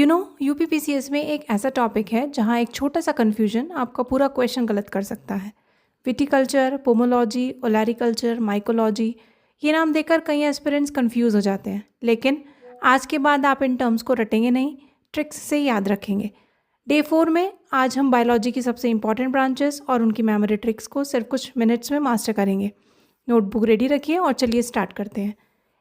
UPPCS में एक ऐसा टॉपिक है जहाँ एक छोटा सा कन्फ्यूजन आपका पूरा क्वेश्चन गलत कर सकता है। विटिकल्चर, पोमोलॉजी, ओलैरिकल्चर, माइकोलॉजी, ये नाम देकर कई एस्पिरेंट्स कंफ्यूज हो जाते हैं, लेकिन आज के बाद आप इन टर्म्स को रटेंगे नहीं, ट्रिक्स से याद रखेंगे। डे 4 में आज हम बायोलॉजी की सबसे इंपॉर्टेंट ब्रांचेस और उनकी मेमोरी ट्रिक्स को सिर्फ कुछ मिनट्स में मास्टर करेंगे। नोटबुक रेडी रखिए और चलिए स्टार्ट करते हैं।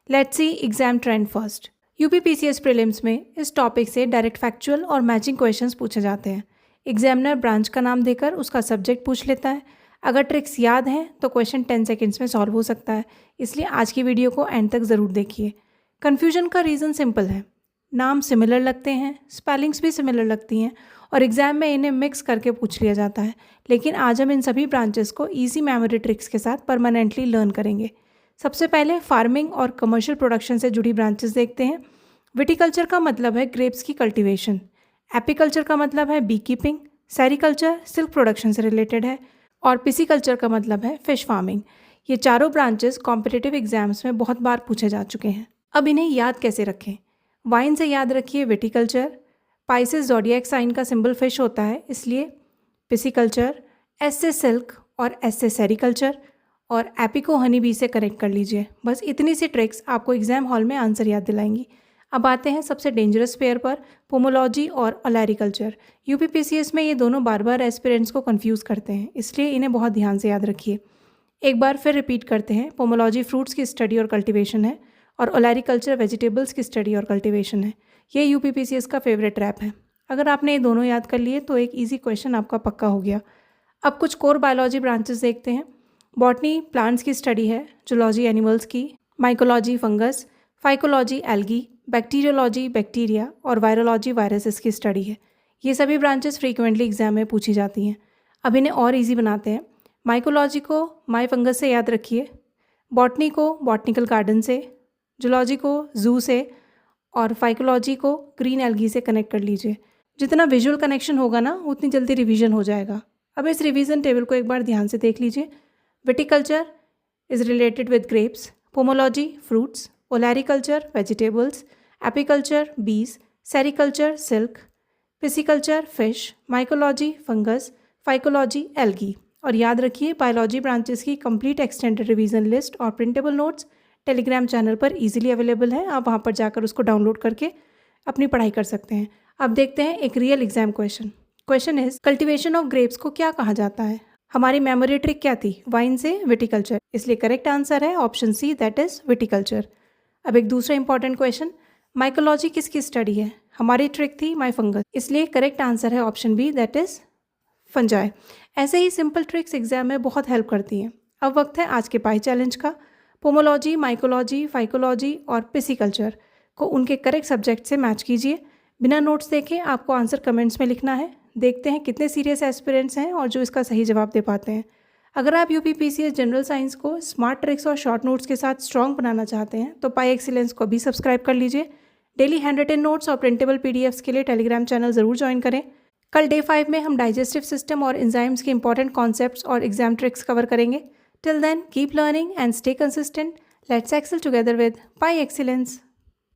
Let's see exam trend first. UPPCS prelims में इस टॉपिक से डायरेक्ट फैक्चुअल और मैचिंग क्वेश्चंस पूछे जाते हैं। एग्जामिनर ब्रांच का नाम देकर उसका सब्जेक्ट पूछ लेता है। अगर ट्रिक्स याद हैं तो क्वेश्चन 10 सेकेंड्स में सॉल्व हो सकता है, इसलिए आज की वीडियो को एंड तक ज़रूर देखिए। कन्फ्यूजन का रीज़न सिंपल है, नाम सिमिलर लगते हैं, स्पेलिंग्स भी सिमिलर लगती हैं और एग्जाम में इन्हें मिक्स करके पूछ लिया जाता है। लेकिन आज हम इन सभी ब्रांचेस को ईजी मेमोरी ट्रिक्स के साथ परमानेंटली लर्न करेंगे। सबसे पहले फार्मिंग और कमर्शियल प्रोडक्शन से जुड़ी ब्रांचेस देखते हैं। विटिकल्चर का मतलब है ग्रेप्स की कल्टीवेशन, एपीकल्चर का मतलब है bee keeping, sericulture silk production से रिलेटेड है और पिसिकल्चर का मतलब है फिश फार्मिंग। ये चारों ब्रांचेस कॉम्पिटिटिव एग्जाम्स में बहुत बार पूछे जा चुके हैं। अब इन्हें याद कैसे रखें? वाइन से याद रखिए विटिकल्चर, पाइसेस ज़ोडिएक साइन का सिंबल फिश होता है इसलिए पिसिकल्चर, एस से सिल्क और एस से सेरिकल्चर और एपी को हनी बी से कनेक्ट कर लीजिए। बस इतनी सी ट्रिक्स आपको एग्जाम हॉल में आंसर याद दिलाएंगी। अब आते हैं सबसे डेंजरस पेयर पर, पोमोलॉजी और ओलैरिकल्चर। यूपीपीसीएस में ये दोनों बार बार एस्पिरेंट्स को कंफ्यूज करते हैं, इसलिए इन्हें बहुत ध्यान से याद रखिए। एक बार फिर रिपीट करते हैं, पोमोलॉजी फ्रूट्स की स्टडी और कल्टीवेशन है और ओलैरिकल्चर वेजिटेबल्स की स्टडी और कल्टीवेशन है। ये यूपीपीसीएस का फेवरेट रैप है। अगर आपने ये दोनों याद कर लिए तो एक ईजी क्वेश्चन आपका पक्का हो गया। अब कुछ कोर बायोलॉजी ब्रांचेस देखते हैं। बॉटनी प्लांट्स की स्टडी है, जूलॉजी एनिमल्स की, mycology fungus, phycology algae, bacteriology bacteria और वायरोलॉजी वायरसेस की स्टडी है। ये सभी ब्रांचेस फ्रीक्वेंटली एग्जाम में पूछी जाती हैं। अब इन्हें और इजी बनाते हैं। माइकोलॉजी को माई फंगस से याद रखिए, बॉटनी को बॉटनिकल गार्डन से, जूलॉजी को जू से और फाइकोलॉजी को ग्रीन एल्गी से कनेक्ट कर लीजिए। जितना विजुअल कनेक्शन होगा ना उतनी जल्दी रिवीजन हो जाएगा। अब इस रिवीजन टेबल को एक बार ध्यान से देख लीजिए। Viticulture is related with grapes, pomology fruits, olericulture vegetables, apiculture bees, sericulture silk, pisciculture fish, mycology fungus, phycology algae. और याद रखिए बायोलॉजी ब्रांचेस की कंप्लीट एक्सटेंडेड रिवीजन लिस्ट और प्रिंटेबल नोट्स टेलीग्राम चैनल पर इजीली अवेलेबल है। आप वहाँ पर जाकर उसको डाउनलोड करके अपनी पढ़ाई कर सकते हैं। अब देखते हैं एक real exam question. Question is, cultivation of grapes को क्या कहा जाता है? हमारी मेमोरी ट्रिक क्या थी? वाइन से विटिकल्चर, इसलिए करेक्ट आंसर है option C, that is viticulture. अब एक दूसरा इंपॉर्टेंट क्वेश्चन, माइकोलॉजी किसकी स्टडी है? हमारी ट्रिक थी माई फंगस, इसलिए करेक्ट आंसर है option B, that is fungi. ऐसे ही सिंपल ट्रिक्स एग्जाम में बहुत हेल्प करती हैं। अब वक्त है आज के पाई चैलेंज का। पोमोलॉजी, माइकोलॉजी, फाइकोलॉजी और पिसिकल्चर को उनके करेक्ट सब्जेक्ट से मैच कीजिए। बिना नोट्स देखे आपको आंसर कमेंट्स में लिखना है। देखते हैं कितने सीरियस एस्पिरेंट्स हैं और जो इसका सही जवाब दे पाते हैं। अगर आप यूपीपीसीएस जनरल साइंस को स्मार्ट ट्रिक्स और शॉर्ट नोट्स के साथ स्ट्रॉन्ग बनाना चाहते हैं तो पाई एक्सीलेंस को भी सब्सक्राइब कर लीजिए। डेली हैंड रिटन नोट्स और प्रिंटेबल पीडीएफ्स के लिए टेलीग्राम चैनल ज़रूर ज्वाइन करें। कल डे 5 में हम डाइजेस्टिव सिस्टम और एंजाइम्स के इंपॉर्टेंट कॉन्सेप्ट्स और एग्जाम ट्रिक्स कवर करेंगे। Till then keep learning and stay consistent. Let's excel together with Pi excellence.